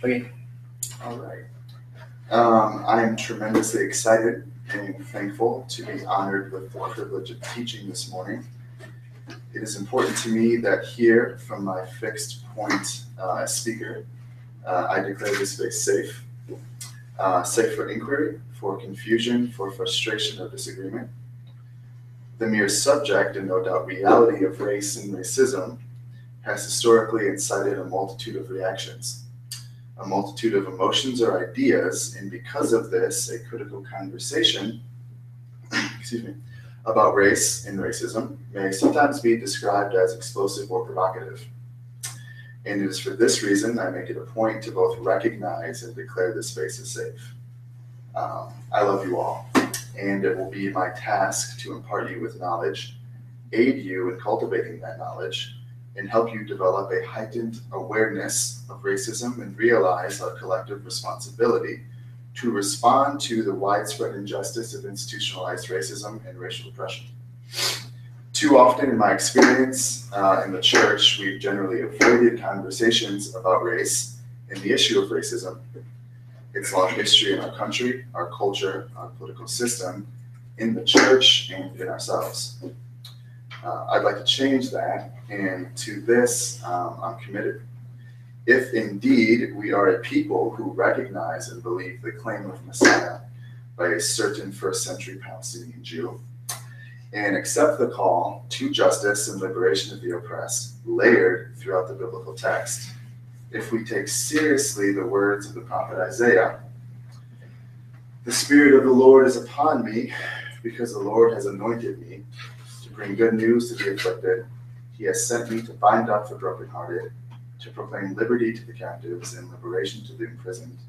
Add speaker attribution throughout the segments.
Speaker 1: Okay.
Speaker 2: All right. I am tremendously excited and thankful to be honored with the privilege of teaching this morning. It is important to me that here, from my fixed point as speaker, I declare this space safe. Safe for inquiry, for confusion, for frustration or disagreement. The mere subject and no doubt reality of race and racism has historically incited a multitude of reactions, a multitude of emotions or ideas, and because of this, a critical conversation, excuse me, about race and racism may sometimes be described as explosive or provocative. And it is for this reason I make it a point to both recognize and declare this space as safe. I love you all, and it will be my task to impart you with knowledge, aid you in cultivating that knowledge, and help you develop a heightened awareness of racism and realize our collective responsibility to respond to the widespread injustice of institutionalized racism and racial oppression. Too often, in my experience in the church, we've generally avoided conversations about race and the issue of racism, its long history in our country, our culture, our political system, in the church, and in ourselves. I'd like to change that, and to this, I'm committed. If indeed we are a people who recognize and believe the claim of Messiah by a certain first century Palestinian Jew, and accept the call to justice and liberation of the oppressed, layered throughout the biblical text, if we take seriously the words of the prophet Isaiah, the Spirit of the Lord is upon me, because the Lord has anointed me to bring good news to the afflicted. He has sent me to bind up the brokenhearted, to proclaim liberty to the captives and liberation to the imprisoned,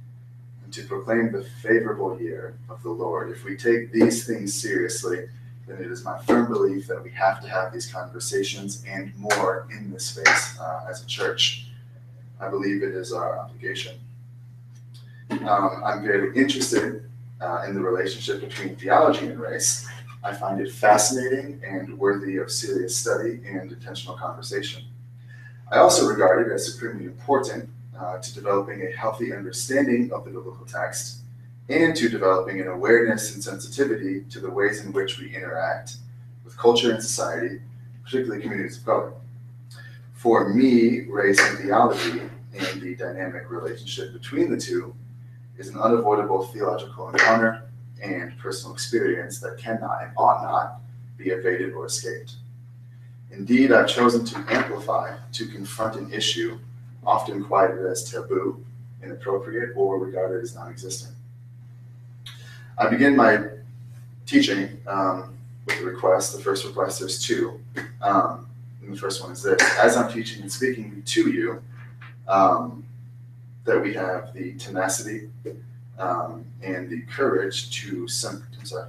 Speaker 2: and to proclaim the favorable year of the Lord. If we take these things seriously, then it is my firm belief that we have to have these conversations and more in this space as a church. I believe it is our obligation. I'm very interested in the relationship between theology and race. I find it fascinating and worthy of serious study and intentional conversation. I also regard it as supremely important to developing a healthy understanding of the biblical text and to developing an awareness and sensitivity to the ways in which we interact with culture and society, particularly communities of color. For me, race and theology and the dynamic relationship between the two is an unavoidable theological encounter and personal experience that cannot and ought not be evaded or escaped. Indeed, I've chosen to amplify, to confront an issue often quieted as taboo, inappropriate, or regarded as non-existent. I begin my teaching with a request. The first request, there's two. And the first one is this. As I'm teaching and speaking to you, that we have the tenacity and the courage to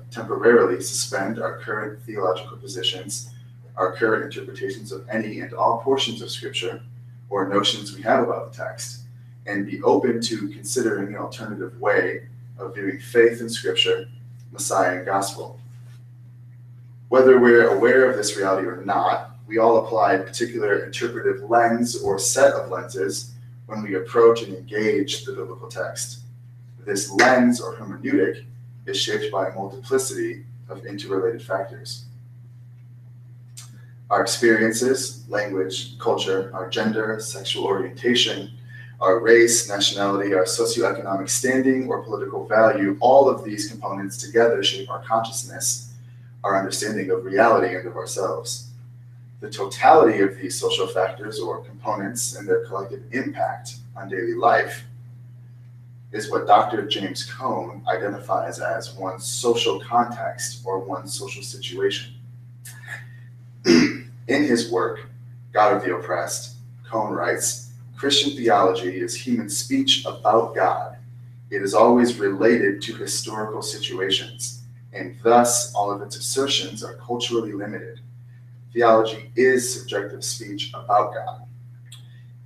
Speaker 2: temporarily suspend our current theological positions, our current interpretations of any and all portions of Scripture or notions we have about the text, and be open to considering an alternative way of viewing faith in Scripture, Messiah, and gospel. Whether we're aware of this reality or not, we all apply a particular interpretive lens or set of lenses when we approach and engage the biblical text. This lens or hermeneutic is shaped by a multiplicity of interrelated factors. Our experiences, language, culture, our gender, sexual orientation, our race, nationality, our socioeconomic standing, or political value, all of these components together shape our consciousness, our understanding of reality and of ourselves. The totality of these social factors or components and their collective impact on daily life is what Dr. James Cone identifies as one's social context or one's social situation. In his work, God of the Oppressed, Cone writes, Christian theology is human speech about God. It is always related to historical situations, and thus all of its assertions are culturally limited. Theology is subjective speech about God.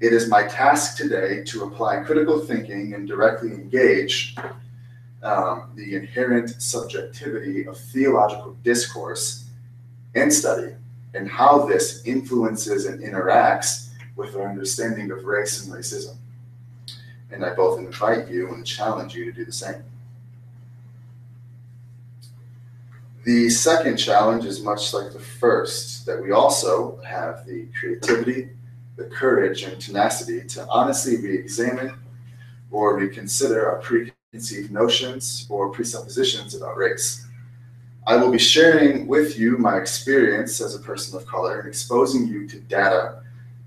Speaker 2: It is my task today to apply critical thinking and directly engage the inherent subjectivity of theological discourse and study, and how this influences and interacts with our understanding of race and racism. and I both invite you and challenge you to do the same. The second challenge is much like the first, that we also have the creativity, the courage, and tenacity to honestly re-examine or reconsider our preconceived notions or presuppositions about race. I will be sharing with you my experience as a person of color and exposing you to data,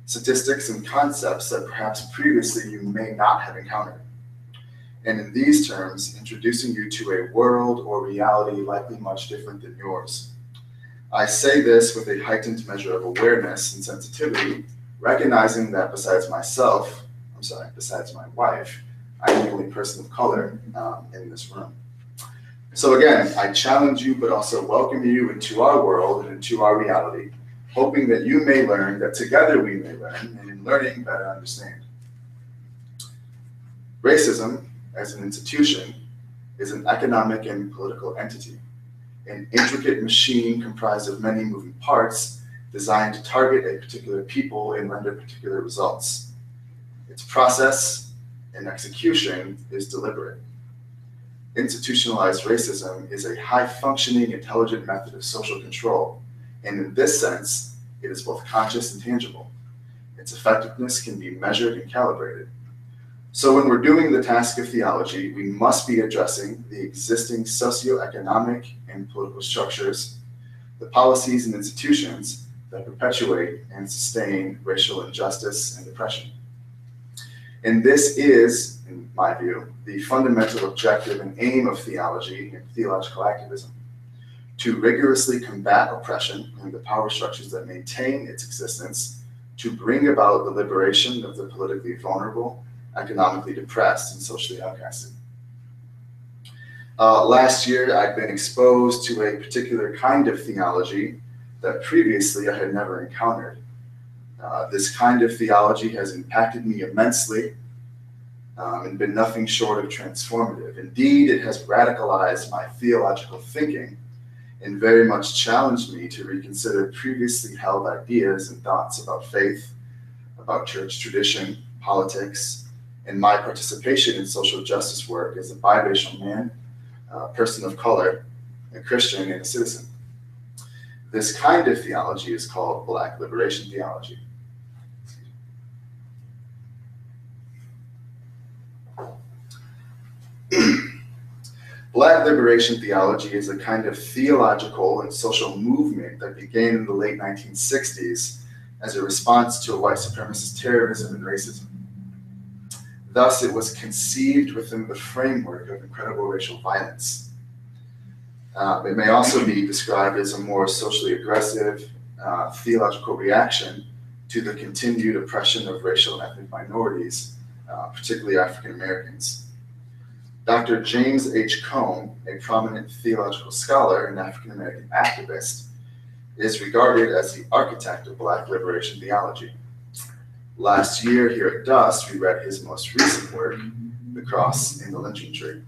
Speaker 2: statistics, and concepts that perhaps previously you may not have encountered. And in these terms, introducing you to a world or reality likely much different than yours. I say this with a heightened measure of awareness and sensitivity, recognizing that besides my wife, I'm the only person of color in this room. So again, I challenge you, but also welcome you into our world and into our reality, hoping that you may learn, that together we may learn, and in learning, better understand. Racism, as an institution, is an economic and political entity, an intricate machine comprised of many moving parts designed to target a particular people and render particular results. Its process and execution is deliberate. Institutionalized racism is a high-functioning, intelligent method of social control, and in this sense, it is both conscious and tangible. Its effectiveness can be measured and calibrated. So when we're doing the task of theology, we must be addressing the existing socioeconomic and political structures, the policies and institutions that perpetuate and sustain racial injustice and oppression. And this is, in my view, the fundamental objective and aim of theology and theological activism: to rigorously combat oppression and the power structures that maintain its existence, to bring about the liberation of the politically vulnerable, economically depressed, and socially outcasted. Last year, I'd been exposed to a particular kind of theology that previously I had never encountered. This kind of theology has impacted me immensely and been nothing short of transformative. Indeed, it has radicalized my theological thinking and very much challenged me to reconsider previously held ideas and thoughts about faith, about church tradition, politics, and my participation in social justice work as a biracial man, a person of color, a Christian, and a citizen. This kind of theology is called Black liberation theology. Black liberation theology is a kind of theological and social movement that began in the late 1960s as a response to white supremacist terrorism and racism. Thus, it was conceived within the framework of incredible racial violence. It may also be described as a more socially aggressive theological reaction to the continued oppression of racial and ethnic minorities, particularly African Americans. Dr. James H. Cone, a prominent theological scholar and African American activist, is regarded as the architect of Black liberation theology. Last year here at Dust, we read his most recent work, The Cross and the Lynching Tree.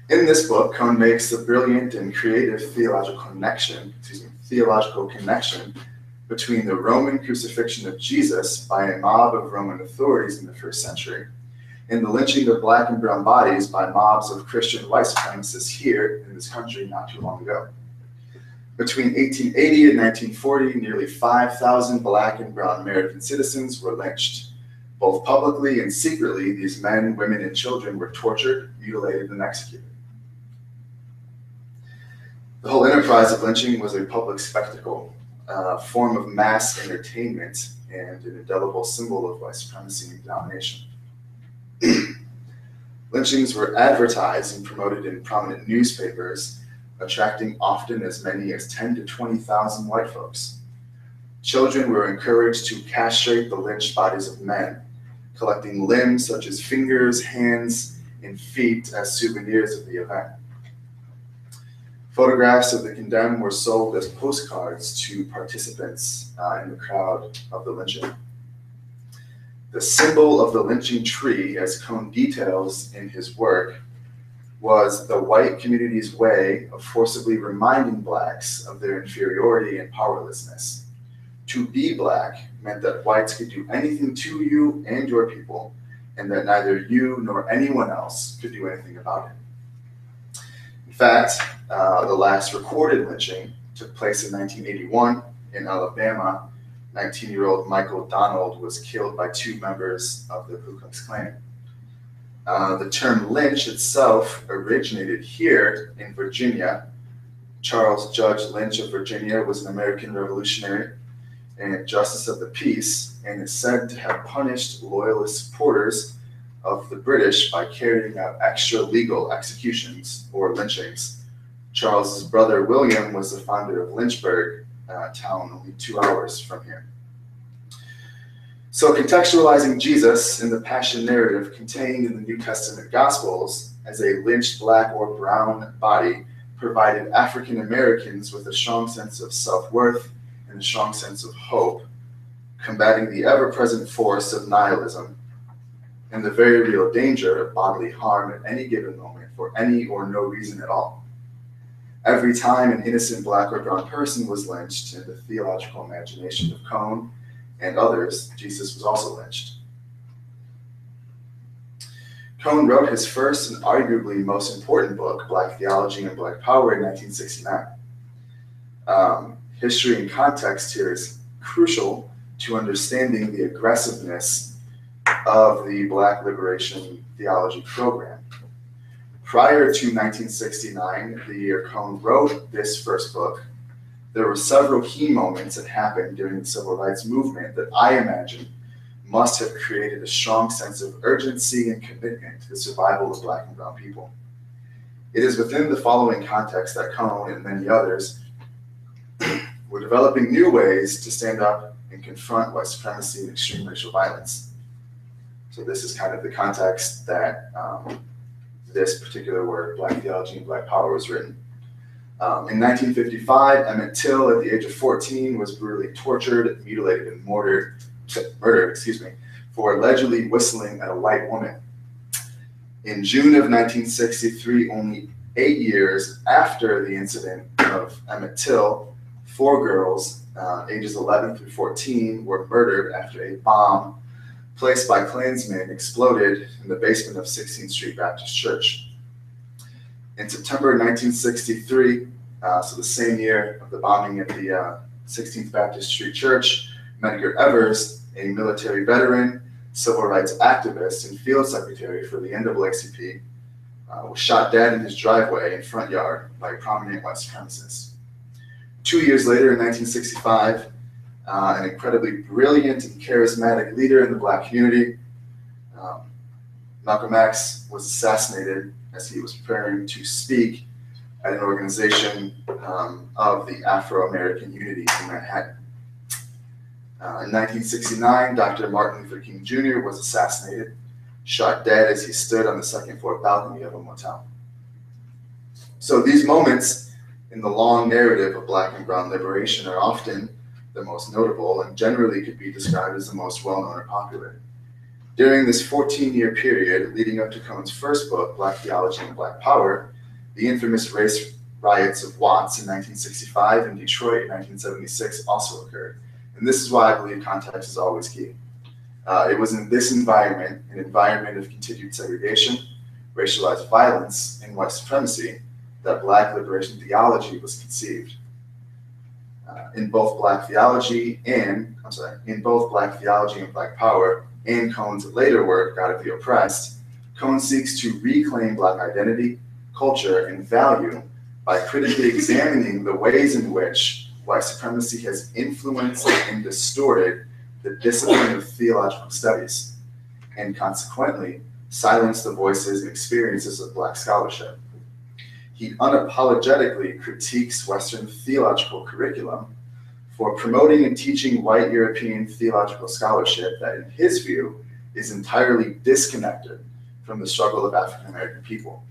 Speaker 2: In this book, Cone makes a brilliant and creative theological connection between the Roman crucifixion of Jesus by a mob of Roman authorities in the first century and the lynching of Black and brown bodies by mobs of Christian white supremacists here in this country not too long ago. Between 1880 and 1940, nearly 5,000 Black and brown American citizens were lynched. Both publicly and secretly, these men, women, and children were tortured, mutilated, and executed. The whole enterprise of lynching was a public spectacle, a form of mass entertainment, and an indelible symbol of white supremacy and domination. Lynchings were advertised and promoted in prominent newspapers, attracting often as many as 10 to 20,000 white folks. Children were encouraged to castrate the lynched bodies of men, collecting limbs such as fingers, hands, and feet as souvenirs of the event. Photographs of the condemned were sold as postcards to participants in the crowd of the lynching. The symbol of the lynching tree, as Cone details in his work, was the white community's way of forcibly reminding Blacks of their inferiority and powerlessness. To be Black meant that whites could do anything to you and your people, and that neither you nor anyone else could do anything about it. In fact, the last recorded lynching took place in 1981 in Alabama. 19-year-old Michael Donald was killed by 2 members of the Ku Klux Klan. The term lynch itself originated here in Virginia. Charles Judge Lynch of Virginia was an American revolutionary and justice of the peace, and is said to have punished loyalist supporters of the British by carrying out extra-legal executions or lynchings. Charles's brother William was the founder of Lynchburg, town only 2 hours from here. So contextualizing Jesus in the Passion narrative contained in the New Testament Gospels as a lynched black or brown body provided African Americans with a strong sense of self-worth and a strong sense of hope, combating the ever-present force of nihilism and the very real danger of bodily harm at any given moment for any or no reason at all. Every time an innocent black or brown person was lynched in the theological imagination of Cone and others, Jesus was also lynched. Cone wrote his first and arguably most important book, Black Theology and Black Power, in 1969. History and context here is crucial to understanding the aggressiveness of the Black Liberation Theology program. Prior to 1969, the year Cone wrote this first book, there were several key moments that happened during the civil rights movement that I imagine must have created a strong sense of urgency and commitment to the survival of Black and brown people. It is within the following context that Cone and many others were developing new ways to stand up and confront white supremacy and extreme racial violence. So this is kind of the context that this particular work, Black Theology and Black Power, was written. In 1955, Emmett Till, at the age of 14, was brutally tortured, mutilated, and murdered, for allegedly whistling at a white woman. In June of 1963, only 8 years after the incident of Emmett Till, 4 girls, ages 11 through 14, were murdered after a bomb placed by Klansmen exploded in the basement of 16th Street Baptist Church. In September 1963, so the same year of the bombing at the 16th Baptist Street Church, Medgar Evers, a military veteran, civil rights activist, and field secretary for the NAACP, was shot dead in his driveway and front yard by a prominent white supremacist. 2 years later, in 1965, an incredibly brilliant and charismatic leader in the Black community, Malcolm X, was assassinated as he was preparing to speak at an organization of the Afro-American Unity in Manhattan. In 1969, Dr. Martin Luther King Jr. was assassinated, shot dead as he stood on the second-floor balcony of a motel. So these moments in the long narrative of Black and brown liberation are often the most notable and generally could be described as the most well-known or popular. During this 14-year period leading up to Cone's first book, Black Theology and Black Power, the infamous race riots of Watts in 1965 and Detroit in 1976 also occurred. And this is why I believe context is always key. It was in this environment, an environment of continued segregation, racialized violence, and white supremacy, that Black liberation theology was conceived. In both Black Theology and Black Power and Cone's later work, God of the Oppressed, Cone seeks to reclaim Black identity, culture, and value by critically examining the ways in which white supremacy has influenced and distorted the discipline of theological studies, and consequently silenced the voices and experiences of Black scholarship. He unapologetically critiques Western theological curriculum for promoting and teaching white European theological scholarship that, in his view, is entirely disconnected from the struggle of African American people,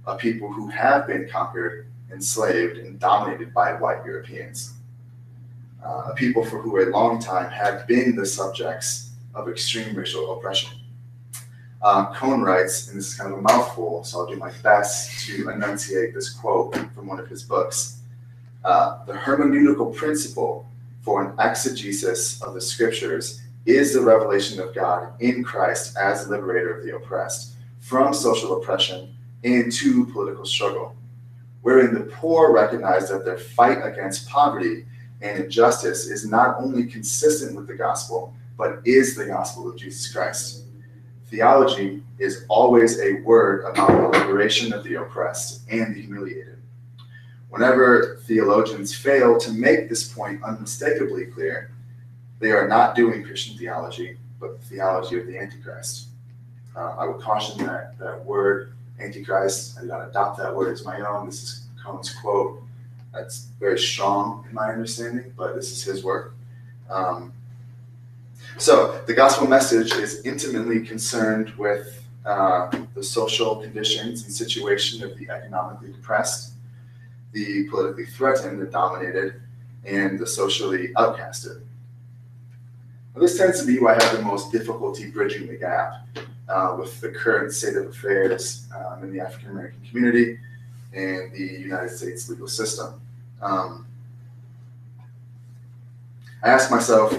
Speaker 2: a people who have been conquered, enslaved, and dominated by white Europeans, a people for who a long time have been the subjects of extreme racial oppression. Cone writes, and this is kind of a mouthful, so I'll do my best to enunciate this quote from one of his books. The hermeneutical principle for an exegesis of the scriptures is the revelation of God in Christ as liberator of the oppressed from social oppression and to political struggle, wherein the poor recognize that their fight against poverty and injustice is not only consistent with the gospel, but is the gospel of Jesus Christ. Theology is always a word about the liberation of the oppressed and the humiliated. Whenever theologians fail to make this point unmistakably clear, they are not doing Christian theology, but the theology of the Antichrist. I would caution that word, Antichrist, I did not adopt that word as my own. This is Cone's quote. That's very strong in my understanding, but this is his work. So the gospel message is intimately concerned with the social conditions and situation of the economically depressed, the politically threatened and dominated, and the socially outcasted. Well, this tends to be why I have the most difficulty bridging the gap with the current state of affairs in the African American community and the United States legal system. I ask myself,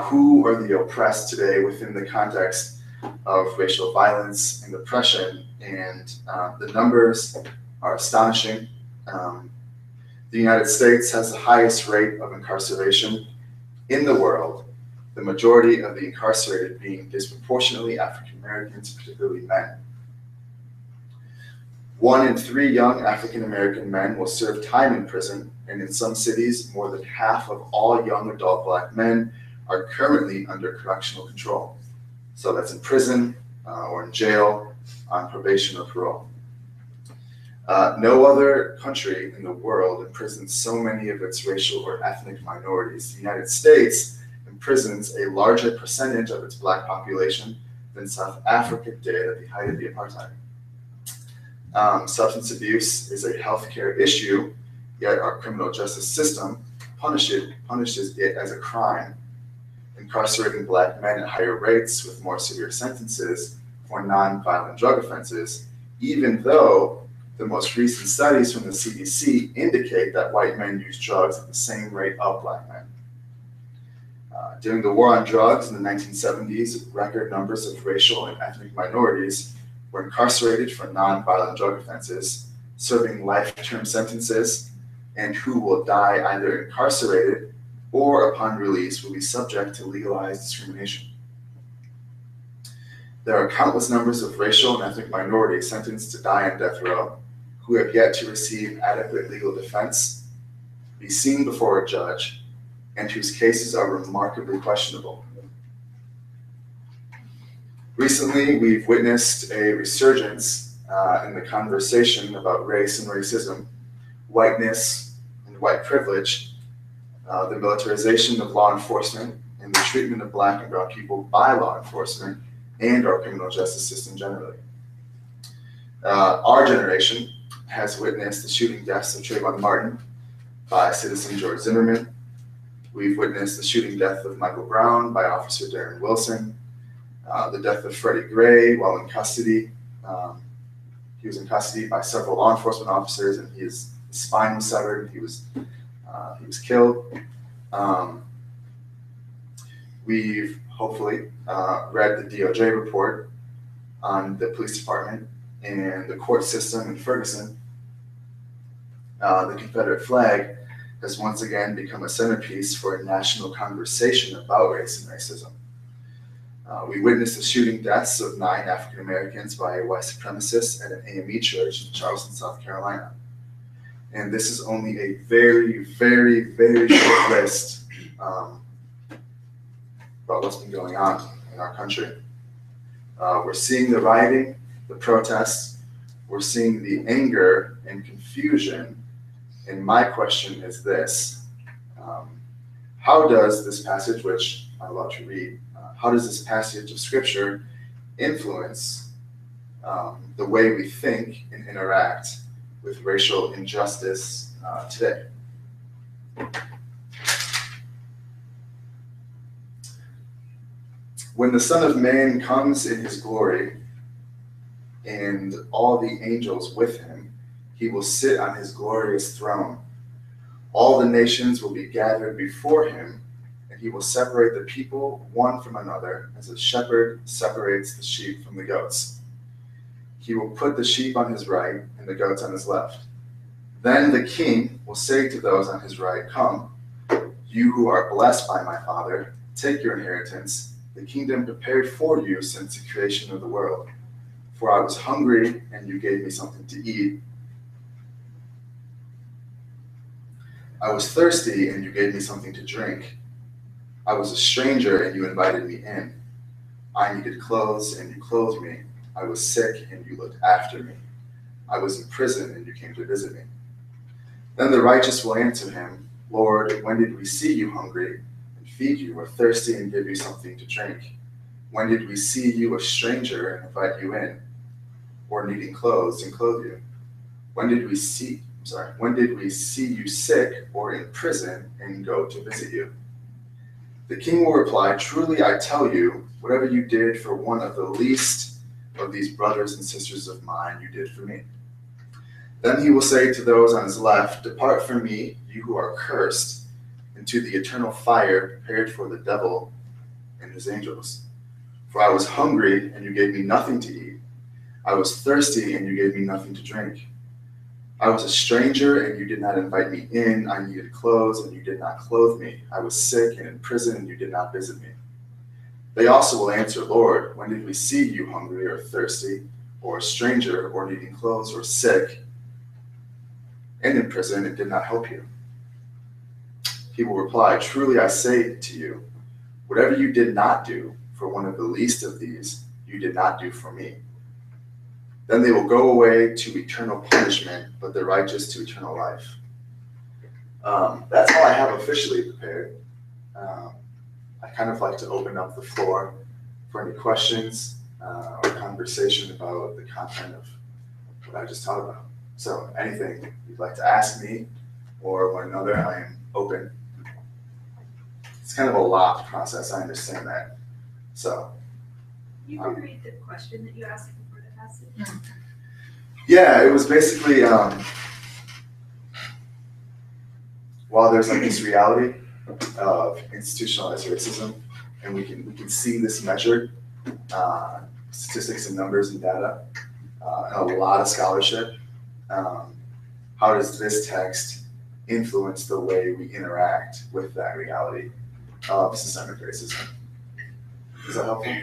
Speaker 2: who are the oppressed today within the context of racial violence and oppression? And the numbers are astonishing. The United States has the highest rate of incarceration in the world, the majority of the incarcerated being disproportionately African Americans, particularly men. 1 in 3 young African American men will serve time in prison, and in some cities, more than half of all young adult Black men are currently under correctional control. So that's in prison or in jail, on probation or parole. No other country in the world imprisons so many of its racial or ethnic minorities. The United States imprisons a larger percentage of its Black population than South Africa did at the height of the apartheid. Substance abuse is a healthcare issue, yet our criminal justice system punishes it as a crime, incarcerating Black men at higher rates with more severe sentences for non-violent drug offenses, even though the most recent studies from the CDC indicate that white men use drugs at the same rate of Black men. During the war on drugs in the 1970s, record numbers of racial and ethnic minorities were incarcerated for non-violent drug offenses, serving life-term sentences, and who will die either incarcerated or upon release will be subject to legalized discrimination. There are countless numbers of racial and ethnic minorities sentenced to die on death row who have yet to receive adequate legal defense, be seen before a judge, and whose cases are remarkably questionable. Recently, we've witnessed a resurgence in the conversation about race and racism, whiteness and white privilege, the militarization of law enforcement, and the treatment of Black and brown people by law enforcement and our criminal justice system generally. Our generation has witnessed the shooting deaths of Trayvon Martin by citizen George Zimmerman. We've witnessed the shooting death of Michael Brown by Officer Darren Wilson, the death of Freddie Gray while in custody. He was in custody by several law enforcement officers, and his spine was severed. He was killed. We've hopefully read the DOJ report on the police department and the court system in Ferguson. The Confederate flag has once again become a centerpiece for a national conversation about race and racism. We witnessed the shooting deaths of 9 African Americans by a white supremacist at an AME church in Charleston, South Carolina. And this is only a very, very, very short list about what's been going on in our country. We're seeing the rioting, the protests, we're seeing the anger and confusion. And my question is this: how does this passage, which I'm about to read, how does this passage of Scripture influence the way we think and interact with racial injustice today? When the Son of Man comes in his glory and all the angels with him, he will sit on his glorious throne. All the nations will be gathered before him, and he will separate the people one from another, as a shepherd separates the sheep from the goats. He will put the sheep on his right and the goats on his left. Then the king will say to those on his right, "Come, you who are blessed by my Father, take your inheritance, the kingdom prepared for you since the creation of the world. For I was hungry, and you gave me something to eat. I was thirsty, and you gave me something to drink. I was a stranger, and you invited me in. I needed clothes, and you clothed me. I was sick, and you looked after me. I was in prison, and you came to visit me." Then the righteous will answer him, "Lord, when did we see you hungry and feed you, or thirsty and give you something to drink? When did we see you a stranger and invite you in, or needing clothes and clothe you? When did we see you sick or in prison and go to visit you?" The king will reply, "Truly I tell you, whatever you did for one of the least of these brothers and sisters of mine, you did for me." Then he will say to those on his left, "Depart from me, you who are cursed, into the eternal fire prepared for the devil and his angels. For I was hungry, and you gave me nothing to eat. I was thirsty, and you gave me nothing to drink. I was a stranger, and you did not invite me in. I needed clothes, and you did not clothe me. I was sick and in prison, and you did not visit me." They also will answer, "Lord, when did we see you hungry or thirsty, or a stranger, or needing clothes, or sick, and in prison, and did not help you?" He will reply, "Truly I say to you, whatever you did not do for one of the least of these, you did not do for me." Then they will go away to eternal punishment, but the righteous to eternal life. That's all I have officially prepared. I kind of like to open up the floor for any questions or conversation about the content of what I just taught about. So anything you'd like to ask me or one another, I am open. It's kind of a lot process, I understand that. So.
Speaker 1: You can read the question that you asked before the passage.
Speaker 2: Yeah, it was basically, while there's like this reality of institutionalized racism, and we can see this measured, statistics and numbers and data, and a lot of scholarship. How does this text influence the way we interact with that reality of systemic racism? Is that helpful?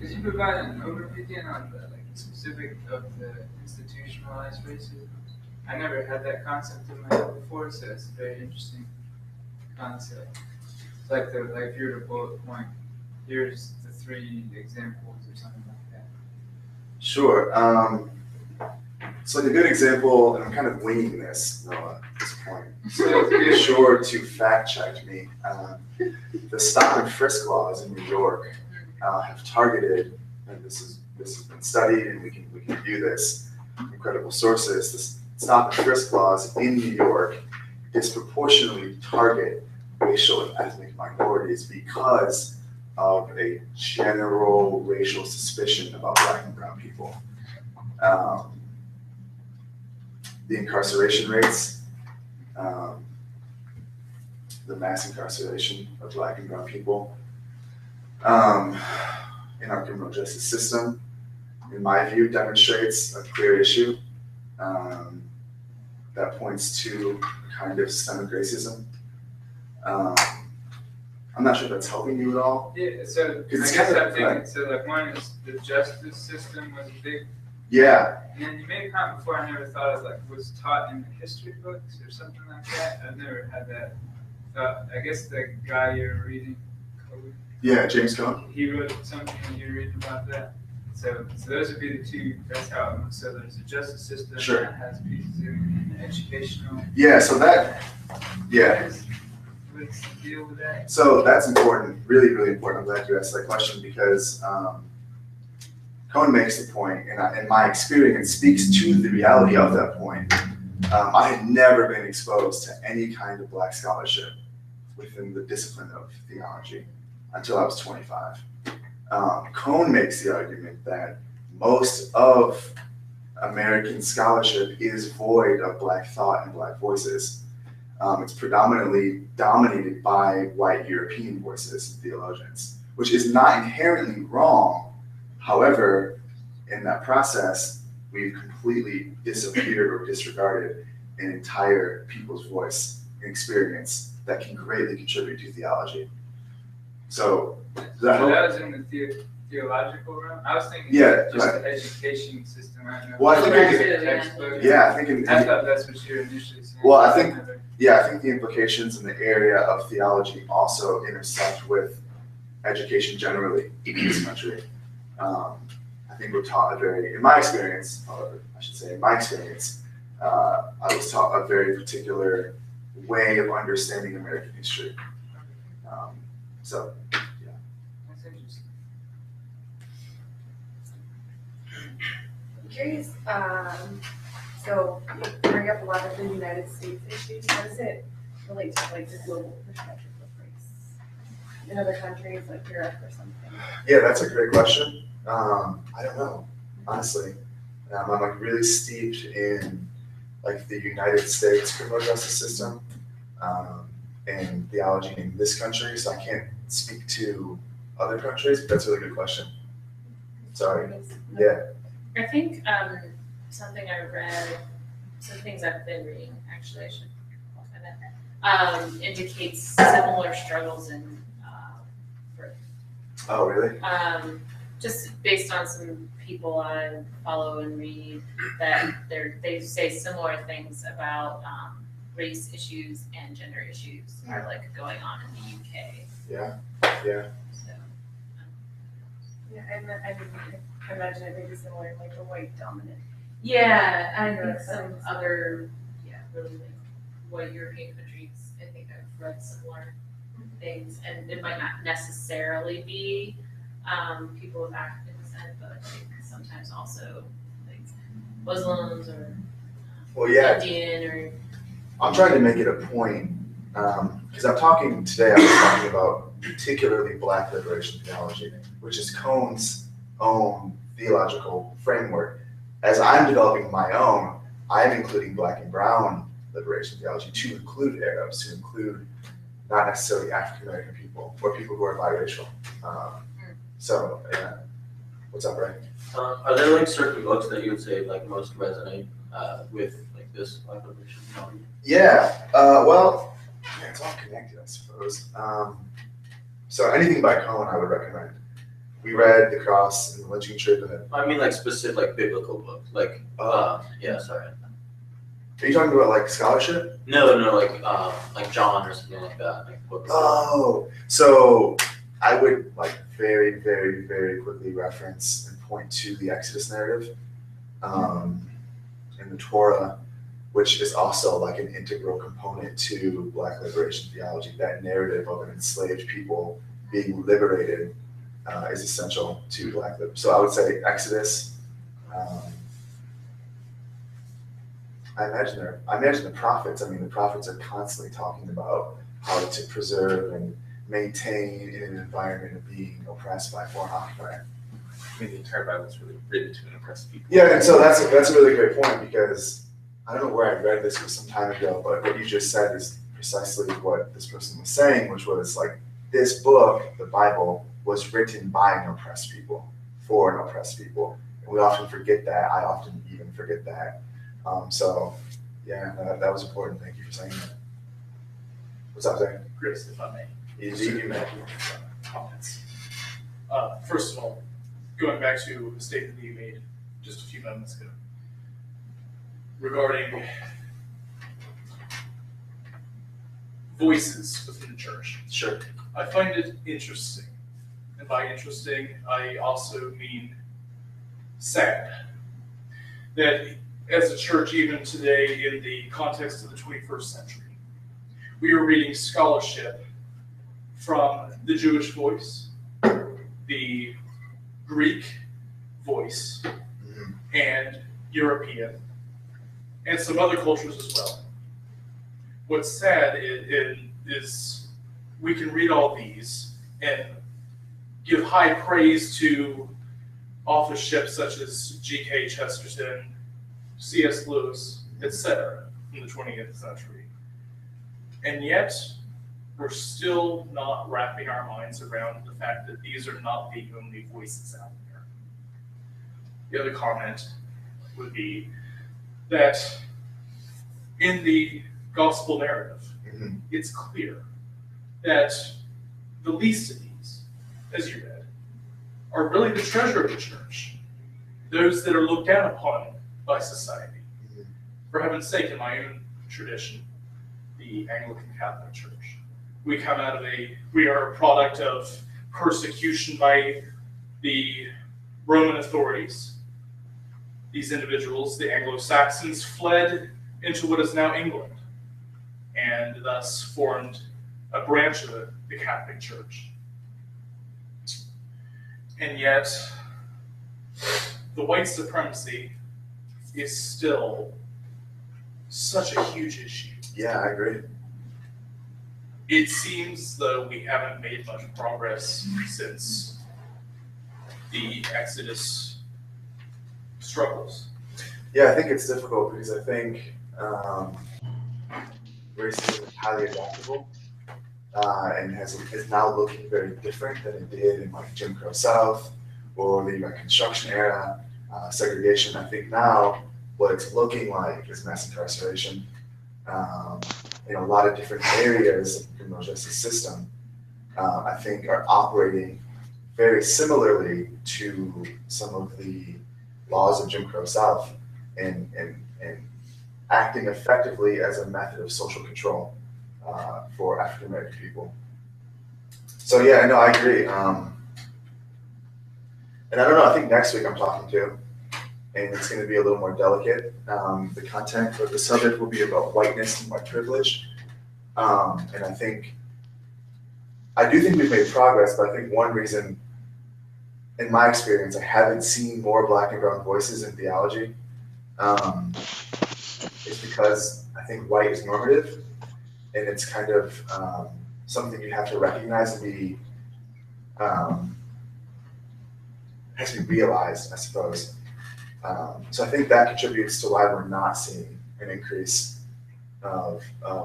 Speaker 3: Could you provide an overview on the specific of the institutionalized racism? I never had that concept in my head before, so it's a very interesting concept. It's like if you were to bullet point, here's the 3 examples or something like that.
Speaker 2: Sure. So like a good example, and I'm kind of winging this, Noah, at this point. So be sure to fact check me. The stop and frisk laws in New York have targeted, and this has been studied, and we can view this from credible sources. The stop and frisk laws in New York disproportionately target racial and ethnic minorities because of a general racial suspicion about Black and brown people. The incarceration rates, the mass incarceration of Black and brown people in our criminal justice system, in my view, demonstrates a clear issue that points to a kind of systemic racism. I'm not sure if that's helping you at all.
Speaker 3: Yeah, so I guess I'm thinking, so like one is the justice system was a big.
Speaker 2: Yeah.
Speaker 3: And then you made a comment before, I never thought of was taught in the history books or something like that. I've never had that thought. I guess the guy you're reading, Code.
Speaker 2: Yeah, James Cone.
Speaker 3: He wrote something and you're reading about that. So those would be the 2, that's how it was. So there's a justice system that has pieces in educational.
Speaker 2: Yeah, so that, yeah.
Speaker 3: What's the deal with that?
Speaker 2: So that's important, really, really important. I'm glad you asked that question because Cone makes the point, and my experience speaks to the reality of that point. I had never been exposed to any kind of Black scholarship within the discipline of theology until I was 25. Cone makes the argument that most of American scholarship is void of Black thought and Black voices. it's predominantly dominated by white European voices and theologians, which is not inherently wrong. However, in that process, we've completely disappeared or disregarded an entire people's voice and experience that can greatly contribute to theology. So, does that
Speaker 3: So
Speaker 2: help?
Speaker 3: that was in the theological realm? I was thinking
Speaker 2: Yeah,
Speaker 3: just
Speaker 2: right.
Speaker 3: the education system. I don't know.
Speaker 2: Well, I think
Speaker 3: Like
Speaker 2: it-
Speaker 3: the textbook.
Speaker 2: Yeah, I think
Speaker 3: I thought that's what you were initially saying.
Speaker 2: Well, I think- I think the implications in the area of theology also intersect with education generally in this country. I think we're taught in my experience, or I should say in my experience, I was taught a very particular way of understanding American history. So,
Speaker 3: That's interesting.
Speaker 4: I'm curious, so you bring up a lot of the United States issues. How does it relate to like the global perspective of race in other countries like Europe or something?
Speaker 2: yeah, that's a great question. I don't know, honestly. I'm like really steeped in like the United States criminal justice system and theology in this country, so I can't speak to other countries, but that's a really good question. Sorry. Yeah.
Speaker 5: I think something I read, some things I've been reading, actually, I should qualify that, indicates similar struggles in birth.
Speaker 2: Oh, really?
Speaker 5: Just based on some people I follow and read, that they say similar things about race issues and gender issues are like going on in the UK.
Speaker 2: Yeah.
Speaker 5: So,
Speaker 4: Yeah, I imagine it may be similar in like the white dominant.
Speaker 5: yeah, I
Speaker 4: Europe,
Speaker 5: think some other, really like white European countries, I think I've read similar things, and it might not necessarily be people of African descent, but I think sometimes also like Muslims or
Speaker 2: Well, yeah.
Speaker 5: Indian or
Speaker 2: I'm trying to make it a point because I'm talking today. I was talking about particularly Black liberation theology, which is Cone's own theological framework. As I'm developing my own, I'm including Black and Brown liberation theology to include Arabs, to include not necessarily African American people or people who are biracial. So, yeah. What's up, Ray?
Speaker 6: Are there like certain books that you would say like most resonate with like this Black liberation theology?
Speaker 2: Yeah. Well, yeah, it's all connected, I suppose. So anything by Cone, I would recommend. We read The Cross and the Lynching Trib, and then.
Speaker 6: I mean like specific like biblical books, like yeah, sorry.
Speaker 2: Are you talking about like scholarship?
Speaker 6: No, like John or something like that. Like books.
Speaker 2: Oh, so I would like very, very, very quickly reference and point to the Exodus narrative in the Torah, which is also like an integral component to Black liberation theology. That narrative of an enslaved people being liberated is essential to Black liberation. So I would say Exodus. I imagine the prophets. I mean, the prophets are constantly talking about how to preserve and maintain in an environment of being oppressed by a foreign occupier.
Speaker 7: I mean, the entire Bible is really written to oppress people.
Speaker 2: Yeah, and so that's a really great point because I don't know where I read this some time ago, but what you just said is precisely what this person was saying, which was like this book, the Bible, was written by an oppressed people for an oppressed people, and we often forget that. I often even forget that. So yeah, that was important. Thank you for saying that. What's up there?
Speaker 8: Chris, if I may.
Speaker 2: You may.
Speaker 8: Comments. First of all, going back to a statement that you made just a few moments ago regarding voices within the church.
Speaker 2: Sure.
Speaker 8: I find it interesting, and by interesting, I also mean sad, that as a church, even today in the context of the 21st century, we are reading scholarship from the Jewish voice, the Greek voice, and European, and some other cultures as well. What's sad is we can read all these and give high praise to authorship such as G.K. Chesterton, C.S. Lewis, etc. in the 20th century. And yet, we're still not wrapping our minds around the fact that these are not the only voices out there. The other comment would be that in the gospel narrative,
Speaker 2: Mhm.
Speaker 8: it's clear that the least of these, as you read, are really the treasure of the church, those that are looked down upon by society.
Speaker 2: Mhm.
Speaker 8: For heaven's sake, in my own tradition, the Anglican Catholic Church, we are a product of persecution by the Roman authorities. These individuals, the Anglo-Saxons, fled into what is now England, and thus formed a branch of the Catholic Church. And yet, the white supremacy is still such a huge issue.
Speaker 2: Yeah, I agree.
Speaker 8: It seems though we haven't made much progress since the Exodus struggles.
Speaker 2: Yeah, I think it's difficult because I think racism is highly adaptable and is now looking very different than it did in like Jim Crow South or the Reconstruction era, segregation. I think now what it's looking like is mass incarceration in a lot of different areas of the criminal justice system. I think are operating very similarly to some of the laws of Jim Crow South and acting effectively as a method of social control for African American people. So yeah, no, I agree. And I don't know, I think next week I'm talking to, and it's going to be a little more delicate. The content or the subject will be about whiteness and white privilege. And I do think we've made progress, but I think one reason, in my experience, I haven't seen more Black and brown voices in theology is because I think white is normative, and it's kind of something you have to recognize and be has to be realized, I suppose. So I think that contributes to why we're not seeing an increase of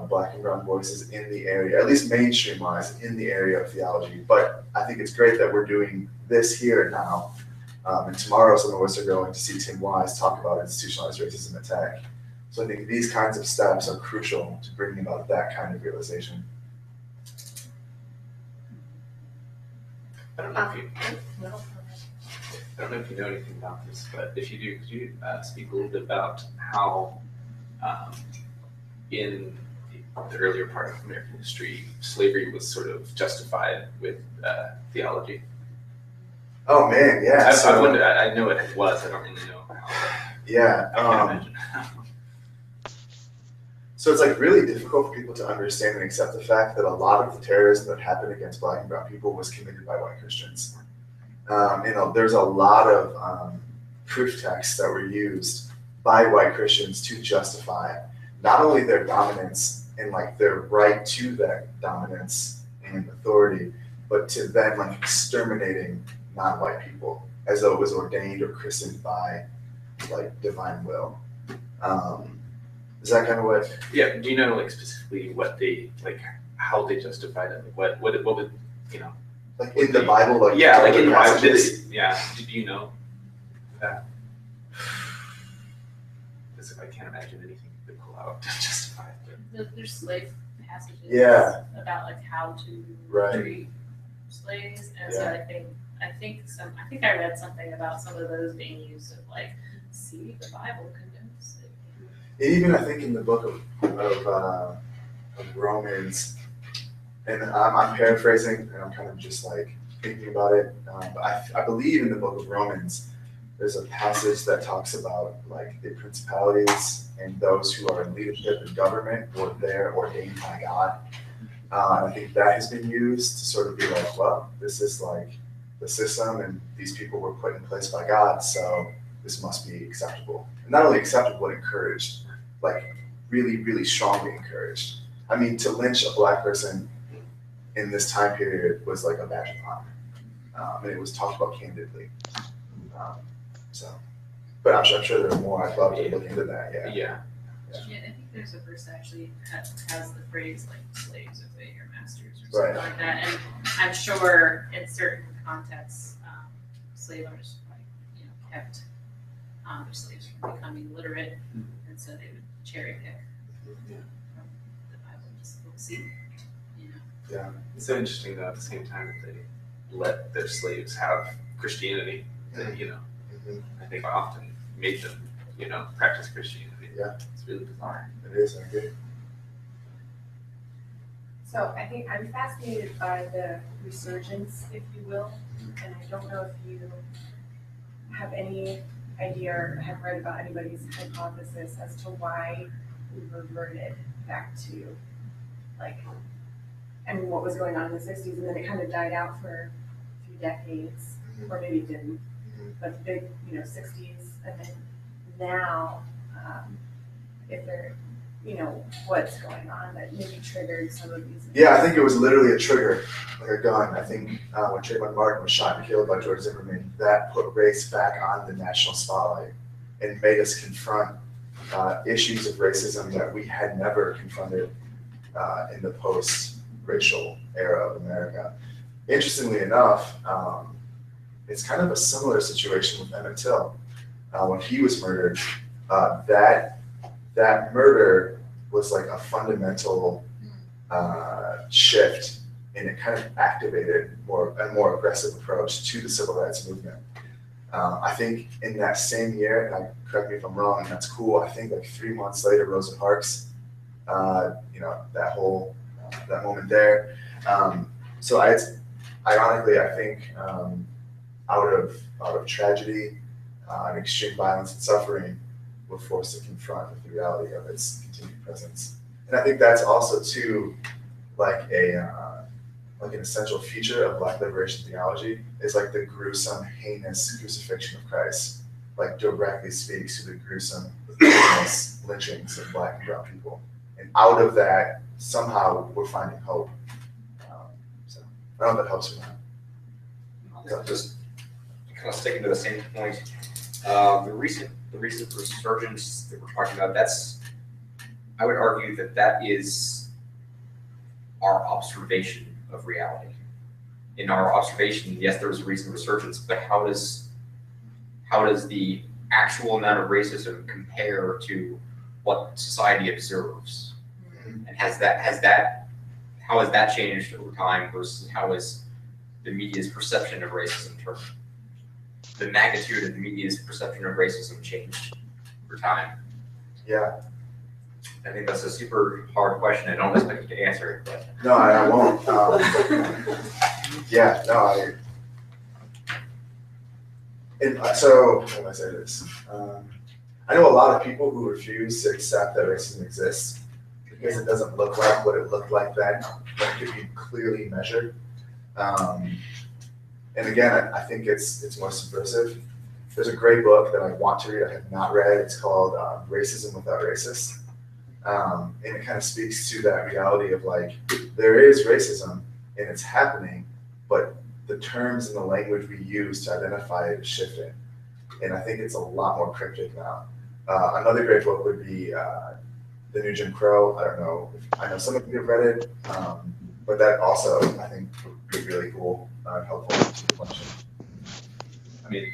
Speaker 2: Black and brown voices in the area, at least mainstream-wise, in the area of theology. But I think it's great that we're doing this here and now. And tomorrow, some of us are going to see Tim Wise talk about institutionalized racism at Tech. So I think these kinds of steps are crucial to bringing about that kind of realization.
Speaker 7: I don't know if you know anything about this, but if you do, could you speak a little bit about how in the earlier part of American history, slavery was sort of justified with theology?
Speaker 2: Oh man, yeah.
Speaker 7: I know it was. I don't really know how.
Speaker 2: Yeah.
Speaker 7: I can't imagine how.
Speaker 2: So it's like really difficult for people to understand and accept the fact that a lot of the terrorism that happened against Black and brown people was committed by white Christians. There's a lot of proof texts that were used by white Christians to justify not only their dominance and like their right to that dominance and authority, but to then like exterminating non-white people as though it was ordained or christened by like divine will. Is that kind of what?
Speaker 7: Yeah. Do you know like specifically what they like, how they justified it? Like what would you know?
Speaker 2: Like in the Bible, like
Speaker 7: yeah, like in the Bible.
Speaker 2: passages?
Speaker 7: Yeah. Do you know that? Because I can't imagine anything to pull out to justify it.
Speaker 5: There's slave passages
Speaker 2: Yeah.
Speaker 5: about like how to
Speaker 2: Right.
Speaker 5: treat slaves, and so I think I read something about some of those being used of like, see, the Bible condemns it.
Speaker 2: And even I think in the book of Romans, and I'm paraphrasing and I'm kind of just like thinking about it, but I believe in the book of Romans, there's a passage that talks about like the principalities and those who are in leadership and government were there ordained by God. And I think that has been used to sort of be like, well, this is like the system and these people were put in place by God, so this must be acceptable. And not only acceptable, but encouraged, like really, really strongly encouraged. I mean, to lynch a Black person in this time period was like a badge of honor. And it was talked about candidly. But I'm sure there are more. I'd love to look into that, yeah.
Speaker 7: Yeah.
Speaker 5: Yeah, I think there's a verse that actually has the phrase like slaves obey your masters or something like that. And I'm sure in certain contexts, slave owners kept their slaves from becoming literate, and so they would cherry pick from the Bible, just we'll see.
Speaker 7: It's so interesting though, at the same time that they let their slaves have Christianity, that, I think often made them, practice Christianity.
Speaker 2: Yeah.
Speaker 7: It's really bizarre.
Speaker 2: It is, I agree.
Speaker 4: So I think I'm fascinated by the resurgence, if you will, and I don't know if you have any idea or have read about anybody's hypothesis as to why we reverted back to what was going on in the 60s, and then it kind of died out for a few decades, or maybe it didn't, but the big 60s, and then now, if there, what's going on that maybe triggered some of these.
Speaker 2: Yeah, I think it was literally a trigger, like a gun. I think when Trayvon Martin was shot and killed by George Zimmerman, that put race back on the national spotlight and made us confront issues of racism that we had never confronted in the post-racial era of America. Interestingly enough, it's kind of a similar situation with Emmett Till. When he was murdered, that murder was like a fundamental shift, and it kind of activated a more aggressive approach to the civil rights movement. I think in that same year, and correct me if I'm wrong, and that's cool, I think like 3 months later, Rosa Parks, that whole, that moment there. So ironically, I think out of tragedy and extreme violence and suffering, we're forced to confront with the reality of its continued presence. And I think that's also too like an essential feature of Black liberation theology is like the gruesome, heinous crucifixion of Christ, like directly speaks to the gruesome, heinous lynchings of Black and brown people. And out of that, somehow we're finding hope. So I don't know if that helps or not.
Speaker 9: Just kind of sticking to the same point. The recent resurgence that we're talking about, I would argue that is our observation of reality. In our observation, yes, there was a recent resurgence, but how does the actual amount of racism compare to what society observes? And how has that changed over time versus how has the media's perception of racism turned? The magnitude of the media's perception of racism changed over time?
Speaker 2: Yeah.
Speaker 9: I think that's a super hard question. I don't expect you to answer it, but.
Speaker 2: No, I won't. Yeah, no, so, how do I say this? I know a lot of people who refuse to accept that racism exists because it doesn't look like what it looked like then, when it could be clearly measured. And again, I think it's more subversive. There's a great book that I want to read, I have not read. It's called Racism Without Racists. And it kind of speaks to that reality of like, there is racism and it's happening, but the terms and the language we use to identify it is shifting. And I think it's a lot more cryptic now. Another great book would be The New Jim Crow. I know some of you have read it, but that also I think would be really cool and helpful to the question.
Speaker 7: I mean,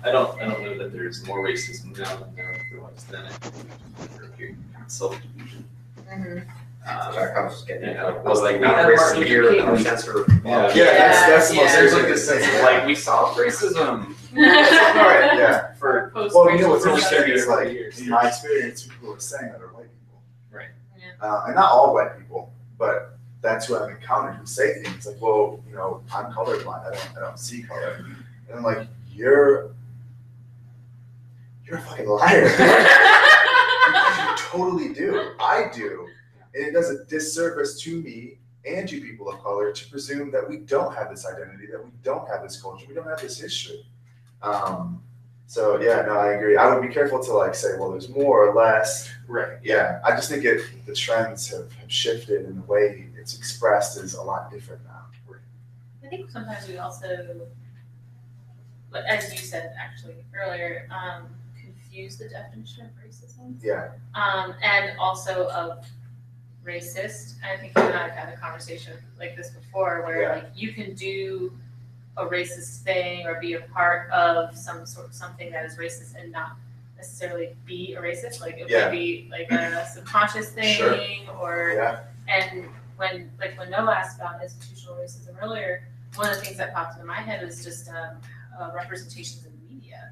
Speaker 7: I don't know that there's more racism now than there was then. I think there's a period of self-delusion.
Speaker 9: Was like not racist here, or censor.
Speaker 2: Yeah, that's the most.
Speaker 7: There's like this sense of like we solved racism.
Speaker 2: Right, yeah.
Speaker 7: For
Speaker 2: Well, you know what's
Speaker 7: for
Speaker 2: interesting is
Speaker 7: 30
Speaker 2: like
Speaker 7: years.
Speaker 2: in my experience, people who are saying that are white people.
Speaker 7: Right.
Speaker 2: And not all white people, but that's who I've encountered who say things like, "Well, I'm colorblind. I don't see color," and I'm like, "You're a fucking liar." You totally do. I do. And it does a disservice to me and to people of color to presume that we don't have this identity, that we don't have this culture, we don't have this history. So yeah, no, I agree. I would be careful to like say, well, there's more or less.
Speaker 7: Right.
Speaker 2: Yeah, I just think the trends have shifted and the way it's expressed is a lot different now.
Speaker 5: I think sometimes we also, as you said actually earlier, confuse the definition of racism.
Speaker 2: Yeah,
Speaker 5: And also of racist. I think you and I have had a conversation like this before, where
Speaker 2: Yeah.
Speaker 5: like you can do a racist thing or be a part of something that is racist and not necessarily be a racist. Like it
Speaker 2: Yeah.
Speaker 5: could be like a subconscious thing,
Speaker 2: Sure.
Speaker 5: or
Speaker 2: yeah,
Speaker 5: and when Noah asked about institutional racism earlier, one of the things that popped into my head was just representations in the media,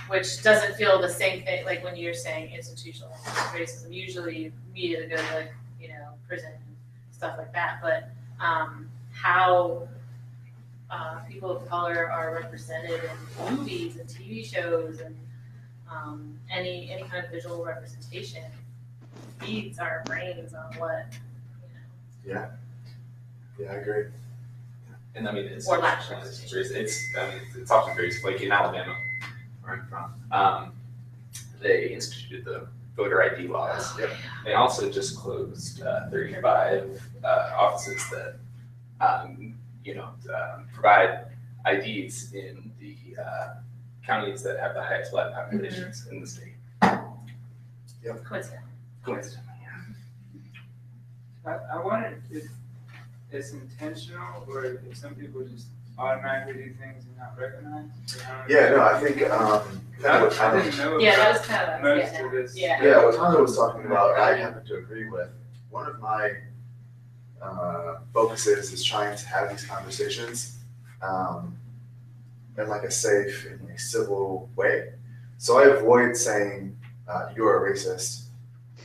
Speaker 5: which doesn't feel the same thing. Like when you're saying institutional racism, usually you immediately go to like prison and stuff like that. But how people of color are represented in movies and TV shows and any kind of visual representation feeds our brains on what
Speaker 2: yeah, I agree.
Speaker 7: And I mean, it's
Speaker 5: Or lack of
Speaker 7: it's often very, like in Alabama, where I'm from, they instituted the voter ID laws.
Speaker 2: Yep.
Speaker 7: They also just closed 35 offices that, provide IDs in the counties that have the highest Black populations in the state.
Speaker 5: coincidence.
Speaker 7: Coincidentally, yeah.
Speaker 3: I wonder if it's intentional or if some people just automatically do things and not recognize.
Speaker 2: Yeah, no, I think
Speaker 3: I didn't know
Speaker 5: Yeah, that
Speaker 3: about
Speaker 5: was kind of
Speaker 3: most of this.
Speaker 5: Yeah.
Speaker 2: what Tanda was talking about, I happen to agree with. One of my focuses is trying to have these conversations in like a safe and like civil way. So I avoid saying you're a racist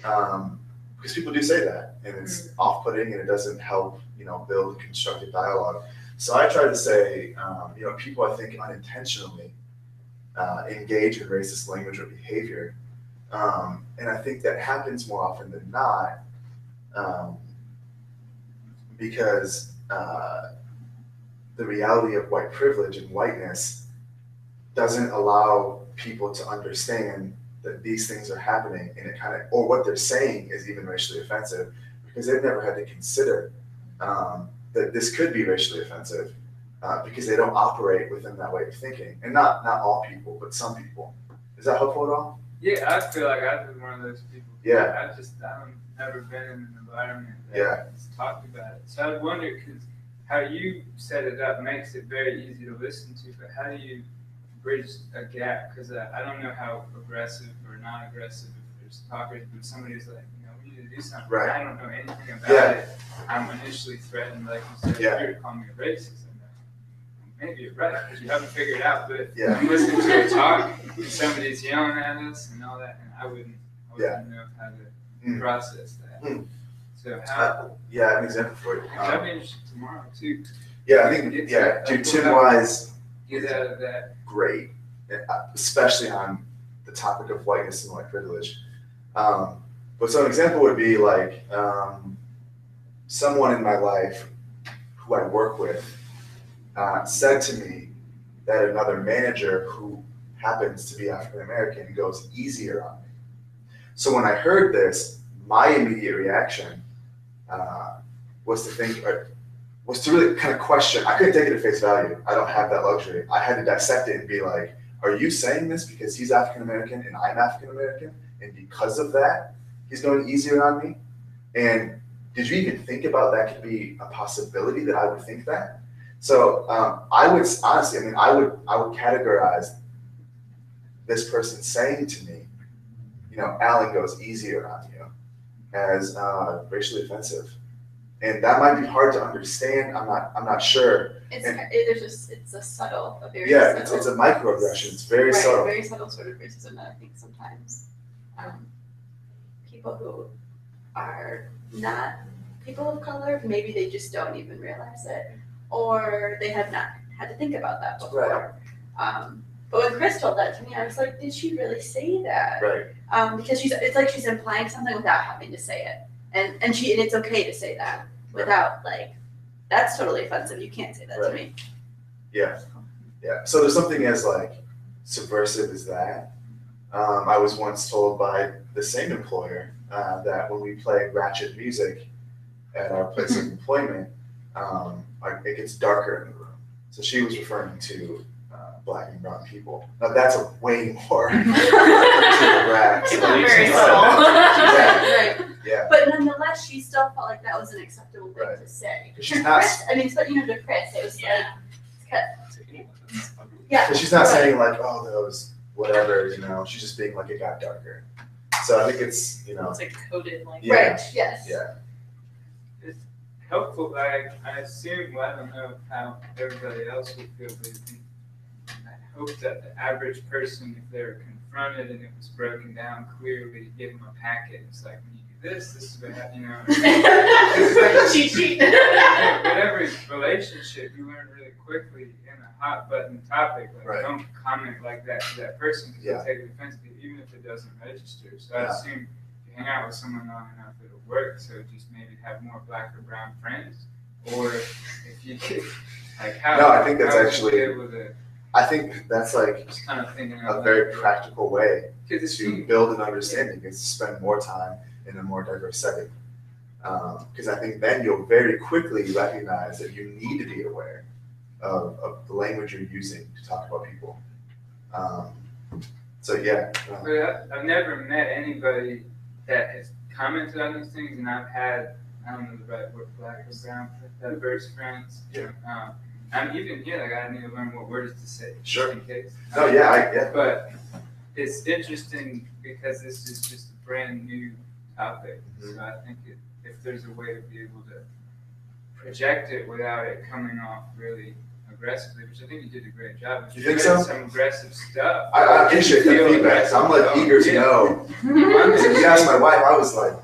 Speaker 2: because people do say that, and it's off-putting and it doesn't help build a constructive dialogue. So I try to say people I think unintentionally engage in racist language or behavior, and I think that happens more often than not because the reality of white privilege and whiteness doesn't allow people to understand that these things are happening, and it or what they're saying is even racially offensive because they've never had to consider that this could be racially offensive because they don't operate within that way of thinking, and not all people, but some people. Is that helpful at all?
Speaker 3: Yeah, I feel like I've been one of those people.
Speaker 2: Yeah.
Speaker 3: I've never been in an environment that
Speaker 2: Yeah.
Speaker 3: has talked about it. So I wonder, because how you set it up makes it very easy to listen to, but how do you bridge a gap? Because I don't know how aggressive or non-aggressive, if there's talkers, but somebody's like, we need to do something.
Speaker 2: Right.
Speaker 3: I don't know anything about
Speaker 2: Yeah.
Speaker 3: it. I'm initially threatened, like you said,
Speaker 2: Yeah.
Speaker 3: you're calling me a racist. And maybe you're right, because you haven't figured it out, but
Speaker 2: Yeah.
Speaker 3: I'm listening to a talk, and somebody's yelling at us and all that, and I wouldn't know how to process that. So how,
Speaker 2: Yeah, I have an example for you.
Speaker 3: that'd be interesting tomorrow too.
Speaker 2: Yeah, I think, dude, Tim Wise,
Speaker 3: Get out of that.
Speaker 2: great, especially on the topic of whiteness and white privilege. But so an example would be like someone in my life who I work with said to me that another manager who happens to be African American goes easier on me. So when I heard this, my immediate reaction was to really kind of question. I couldn't take it at face value. I don't have that luxury. I had to dissect it and be like, are you saying this because he's African American and I'm African American, and because of that, he's going easier on me? And did you even think about that could be a possibility that I would think that? So I would honestly, I would categorize this person saying to me, Alan goes easier on you, as racially offensive. And that might be hard to understand. I'm not sure.
Speaker 10: It's a subtle, a very
Speaker 2: Yeah,
Speaker 10: subtle.
Speaker 2: it's a microaggression. It's very
Speaker 10: right,
Speaker 2: subtle.
Speaker 10: very subtle sort of racism that I think sometimes people who are not people of color, maybe they just don't even realize it, or they have not had to think about that before. But when Chris told that to me, I was like, did she really say that?
Speaker 2: Right.
Speaker 10: Because it's like she's implying something without having to say it. And it's okay to say that without that's totally offensive. You can't say that to me.
Speaker 2: Yeah. So there's something as subversive as that. I was once told by the same employer that when we play ratchet music at our place of employment, it gets darker in the room. So she was referring to Black and brown people. Now that's a way more to the
Speaker 5: It's not very subtle.
Speaker 10: Right, right.
Speaker 2: Yeah,
Speaker 10: But nonetheless, she still felt like that was an acceptable thing
Speaker 2: Right.
Speaker 10: to say.
Speaker 2: because she's not.
Speaker 10: Chris, I mean, but you know, to Chris, it was
Speaker 5: Yeah.
Speaker 10: yeah.
Speaker 2: Because she's not
Speaker 10: Right.
Speaker 2: saying like, oh, those whatever, you know. She's just being like, it got darker. So I think it's, you know,
Speaker 5: It's like coded like.
Speaker 2: Yeah.
Speaker 10: Right, yes.
Speaker 2: yeah,
Speaker 3: Helpful, I assume, well, I don't know how everybody else would feel, but I hope that the average person, if they were confronted and it was broken down clearly, give them a packet. It's like, when you do this, this is what happened, you know.
Speaker 5: Cheat sheet.
Speaker 3: Whatever relationship, you learn really quickly in a hot button topic. Like,
Speaker 2: Right.
Speaker 3: don't comment like that to that person because
Speaker 2: Yeah.
Speaker 3: they'll take offense to it, even if it doesn't register. So I
Speaker 2: Yeah.
Speaker 3: assume if you hang out with someone long enough, it'll work. So just maybe have more black or brown friends, or if you could, like, how.
Speaker 2: No, I think that's
Speaker 3: how would you
Speaker 2: actually-
Speaker 3: be able to,
Speaker 2: I think that's like
Speaker 3: just kind of thinking
Speaker 2: a very practical way
Speaker 3: Because it's
Speaker 2: to build an understanding is to spend more time in a more diverse setting. Because I think then you'll very quickly recognize that you need to be aware of the language you're using to talk about people. So yeah,
Speaker 3: But I've never met anybody that has commented on these things, and I've had, I don't know the right word, black or brown, diverse friends.
Speaker 2: Yeah.
Speaker 3: I'm even here, like, I need to learn what words to say. just
Speaker 2: Sure.
Speaker 3: In case.
Speaker 2: no, yeah.
Speaker 3: But it's interesting because this is just a brand new topic.
Speaker 2: Mhm.
Speaker 3: So I think if there's a way to be able to project it without it coming off really aggressively, which I think you did a great job.
Speaker 2: You think
Speaker 3: said
Speaker 2: so?
Speaker 3: Some aggressive stuff.
Speaker 2: I appreciate that
Speaker 3: Feel
Speaker 2: feedback. So I'm like
Speaker 3: aggressive.
Speaker 2: eager to
Speaker 3: Yeah.
Speaker 2: know. If you ask my wife, I was like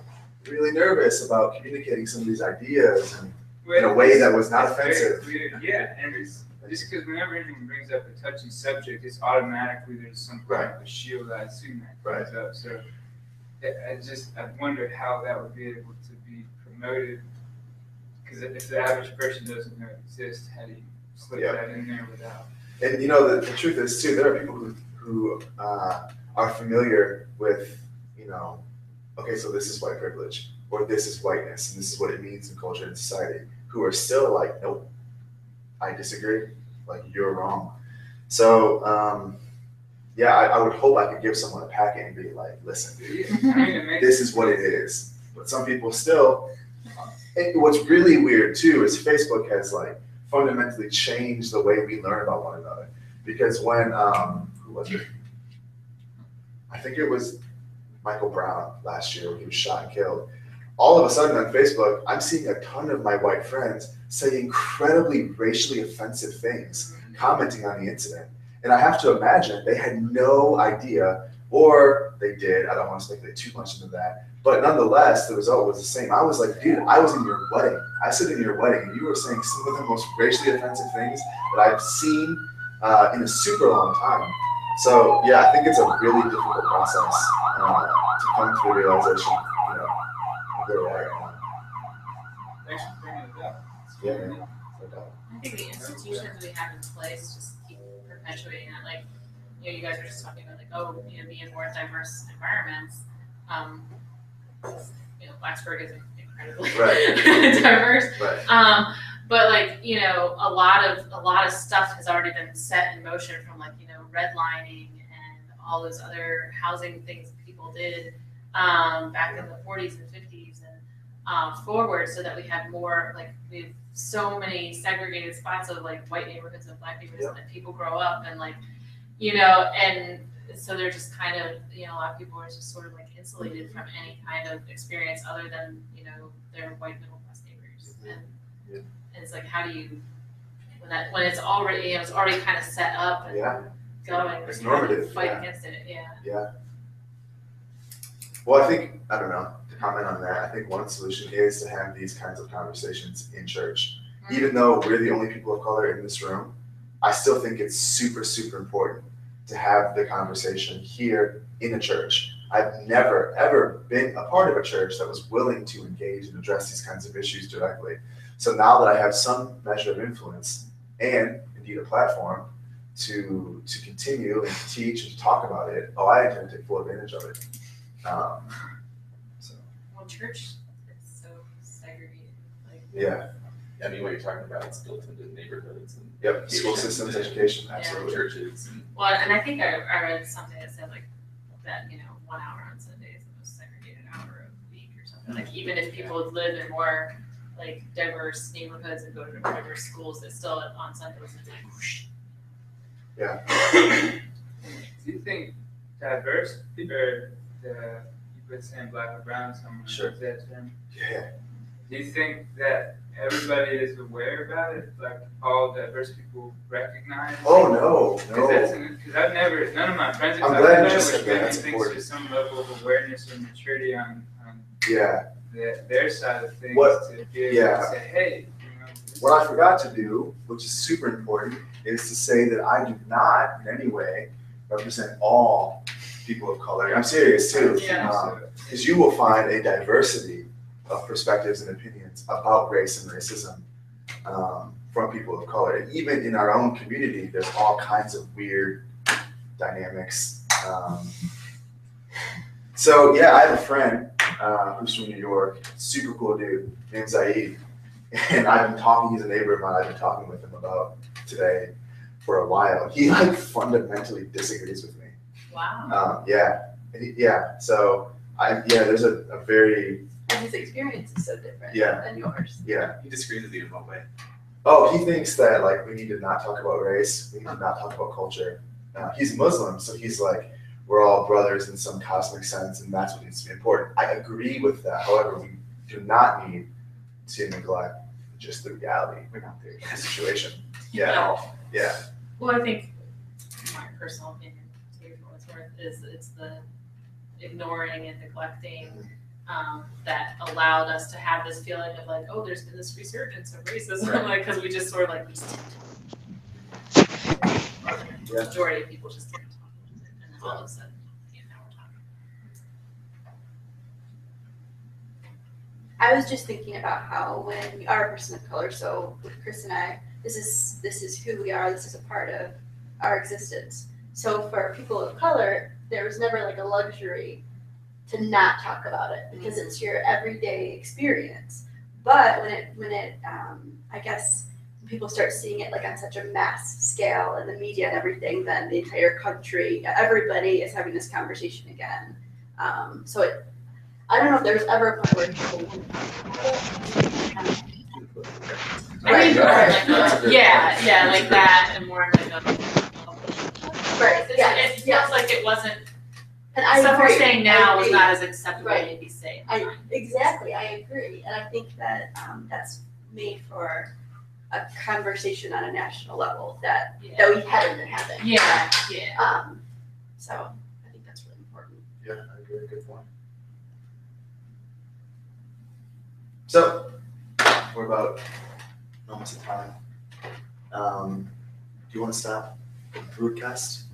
Speaker 2: really nervous about communicating some of these ideas and in a way that was not
Speaker 3: It's very
Speaker 2: offensive.
Speaker 3: clear, yeah, and it's just because whenever anyone brings up a touchy subject, it's automatically there's some kind of a shield. I assume that comes up. So I wonder how that would be able to be promoted. Because if the average person doesn't know it exists, how do you slip
Speaker 2: Yeah.
Speaker 3: that in there without?
Speaker 2: And you know, the truth is too, there are people who are familiar with, you know, okay, so this is white privilege, or this is whiteness, and this is what it means in culture and society, who are still like, nope, I disagree, like you're wrong. So, yeah, I would hope I could give someone a packet and be like, listen, dude,
Speaker 3: I mean, it makes
Speaker 2: this is what it is. But some people still, and what's really weird too is Facebook has like fundamentally changed the way we learn about one another. Because when, who was it? I think it was Michael Brown last year when he was shot and killed. All of a sudden on Facebook, I'm seeing a ton of my white friends say incredibly racially offensive things, commenting on the incident. And I have to imagine they had no idea, or they did, I don't want to speculate too much into that, but nonetheless, the result was the same. I was like, dude, I was in your wedding. I sit in your wedding, and you were saying some of the most racially offensive things that I've seen in a super long time. So yeah, I think it's a really difficult process to come to the realization, you know, of where we're at right now.
Speaker 3: Thanks for bringing it up. It's
Speaker 2: Yeah,
Speaker 3: really
Speaker 2: man.
Speaker 3: neat.
Speaker 2: No doubt.
Speaker 5: I think the institutions we have in place just keep perpetuating that. Like, you know, you guys were just talking about like, oh, you know, be in more diverse environments. You know, Blacksburg is incredibly diverse.
Speaker 2: Right.
Speaker 5: But like, you know, a lot of stuff has already been set in motion from like, you know, redlining and all those other housing things people did back in the 40s and 50s and forward, so that we have more, like, we have so many segregated spots of like white neighborhoods and black neighborhoods that people grow up and like, you know, and so they're just kind of, you know, a lot of people are just sort of like insulated from any kind of experience other than, you know, their white middle class neighbors. And it's like, how do you, when it's already, you know, it's already kind of set up and going,
Speaker 2: It's
Speaker 5: how do you
Speaker 2: normative,
Speaker 5: fight
Speaker 2: yeah.
Speaker 5: against it,
Speaker 2: Well, I think, I don't know, to comment on that, I think one solution is to have these kinds of conversations in church. Even though we're the only people of color in this room, I still think it's super, super important to have the conversation here in a church. I've never, ever been a part of a church that was willing to engage and address these kinds of issues directly. So now that I have some measure of influence and indeed a platform to continue and to teach and to talk about it, I intend to take full advantage of it. So
Speaker 5: Well, church is so segregated. Like,
Speaker 2: yeah.
Speaker 7: I mean, what you're talking about, it's built into neighborhoods and.
Speaker 2: Yep, school
Speaker 7: locations
Speaker 2: systems,
Speaker 7: and
Speaker 2: education,
Speaker 5: Yeah.
Speaker 2: absolutely.
Speaker 7: Churches and.
Speaker 5: Well, and I think I read something that said like that, 1 hour on Sunday is the most segregated hour of the week or something. Like even if people live in more like diverse neighborhoods and go to diverse schools, that still on Sundays it's like whoosh.
Speaker 3: Do you think diverse or you could say black or brown somewhere?
Speaker 2: Sure.
Speaker 3: Is that term?
Speaker 2: Yeah.
Speaker 3: Do you think that everybody is aware about it? Like all diverse people recognize?
Speaker 2: Oh, no.
Speaker 3: Because I've never, none of my friends.
Speaker 2: I'm
Speaker 3: I've
Speaker 2: glad you
Speaker 3: met
Speaker 2: just
Speaker 3: with
Speaker 2: said that.
Speaker 3: them,
Speaker 2: That's
Speaker 3: I think
Speaker 2: important.
Speaker 3: there's some level of awareness or maturity on
Speaker 2: Yeah.
Speaker 3: their side of things
Speaker 2: What-
Speaker 3: to be able
Speaker 2: yeah.
Speaker 3: to say, hey, this
Speaker 2: What I
Speaker 3: is-
Speaker 2: forgot to do, which is super important, is to say that I do not in any way represent all people of color. I'm serious too.
Speaker 5: Yeah.
Speaker 2: Because you will find a diversity of perspectives and opinions about race and racism from people of color. And even in our own community, there's all kinds of weird dynamics. So yeah, I have a friend who's from New York, super cool dude, named Zaid. And I've been talking, he's a neighbor of mine, I've been talking with him about today for a while. He like fundamentally disagrees with me.
Speaker 5: Wow.
Speaker 2: So there's a very,
Speaker 10: And his experience is so different
Speaker 2: Yeah.
Speaker 10: than yours.
Speaker 7: He disagrees with you in what way?
Speaker 2: he thinks that like we need to not talk about race, we need to not talk about culture. He's Muslim, so he's like, we're all brothers in some cosmic sense, and that's what needs to be important. I agree with that. However, we do not need to neglect just the reality. We're not there in the situation. Yeah.
Speaker 5: Well, I think my personal opinion, take it for what it's worth, is it's the ignoring and neglecting that allowed us to have this feeling of like, oh, there's been this resurgence of racism,
Speaker 2: Right.
Speaker 5: like because we just sort of like
Speaker 2: Yeah.
Speaker 5: majority of people just didn't talk about it, and all of a sudden, now we're talking.
Speaker 10: I was just thinking about how when we are a person of color, so with Chris and I, this is who we are, this is a part of our existence. So for people of color, there was never like a luxury to not talk about it because it's your everyday experience. But when it I guess when people start seeing it like on such a mass scale in the media and everything, then the entire country, everybody is having this conversation again. I don't know if there was ever a point where people wouldn't talk about it.
Speaker 5: I think
Speaker 2: Right.
Speaker 5: more like yeah, like that, and more like a.
Speaker 10: Right, yeah,
Speaker 5: It feels
Speaker 10: yeah.
Speaker 5: like it wasn't.
Speaker 10: And I
Speaker 5: Stuff we're
Speaker 10: agree,
Speaker 5: saying
Speaker 10: I
Speaker 5: now was
Speaker 10: agree.
Speaker 5: not as acceptable
Speaker 10: Right.
Speaker 5: maybe say.
Speaker 10: Exactly, I agree, and I think that that's made for a conversation on a national level that we haven't been having.
Speaker 5: Yeah.
Speaker 10: So I think that's really important.
Speaker 2: Yeah, I agree. Good point. So, we're about almost at time. Do you want to stop the broadcast?